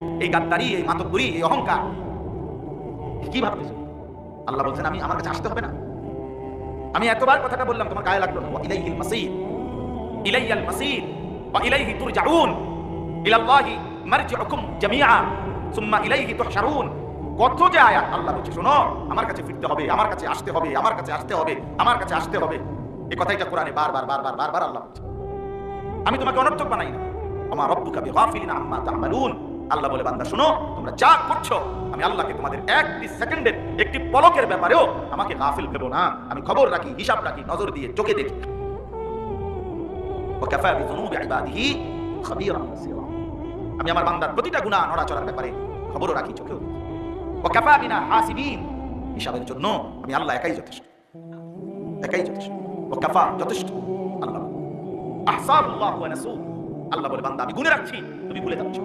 এই গাদ্দারি, এই মাতব্বরি, এই অহংকার কি ভাবতেছো? আল্লাহ বলছেন আমি আমার কাছে আসতে হবে না? আমি এতবার কথাটা বললাম, তোমার গায়ে লাগলো না? ওয়া ইলাইহিল মাসীর, ইলাইয়াল মাসীর ওয়া ইলাইহি তুরজাউন, ইলাল্লাহি মারজিউকুম জামিআ সুম্মা ইলাইহি তুহশারুন। কত যে আয়াত আল্লাহ বলছে, শোনো আমার কাছে ফিরতে হবে, আমার কাছে আসতে হবে, আমার কাছে আসতে হবে, আমার কাছে আসতে হবে। এই কথাটা কোরআনে বারবার বারবার বারবার আল্লাহ বলছে। আমি তোমাকে অনর্থক বানাই না। ওমা রাব্বুকা বিগাফিলিন আম্মা তা'মালুন। আল্লাহ বলে, বান্দা শোনো, তোমরা যা করছো আমি আল্লাহকে তোমাদের একটি সেকেন্ডের, একটি পলকের ব্যাপারেও আমাকে গাফিল ভেবো না। আমি খবর রাখি, হিসাব রাখি, নজর দিয়ে চোখে দেখি। ওয়া কাফা বিযুনুবি ইবাদিহি খাবীরান বাসীরা। আমি আমার বান্দার প্রতিটা গুনাহ নড়াচড়ার ব্যাপারে খবরও রাখি, চোখেও দেখি। ওয়া কাফা বিনা হাসিবিন। হিসাবের জন্য আমি আল্লাহ একাই যথেষ্ট, একাই যথেষ্ট। ওয়া কাফা, যথেষ্ট। আল্লাহ আহসাবুল্লাহ ওয়া নাসু। আল্লাহ বলে, বান্দা আমি গুনে রাখছি, তুমি ভুলে যাচ্ছ।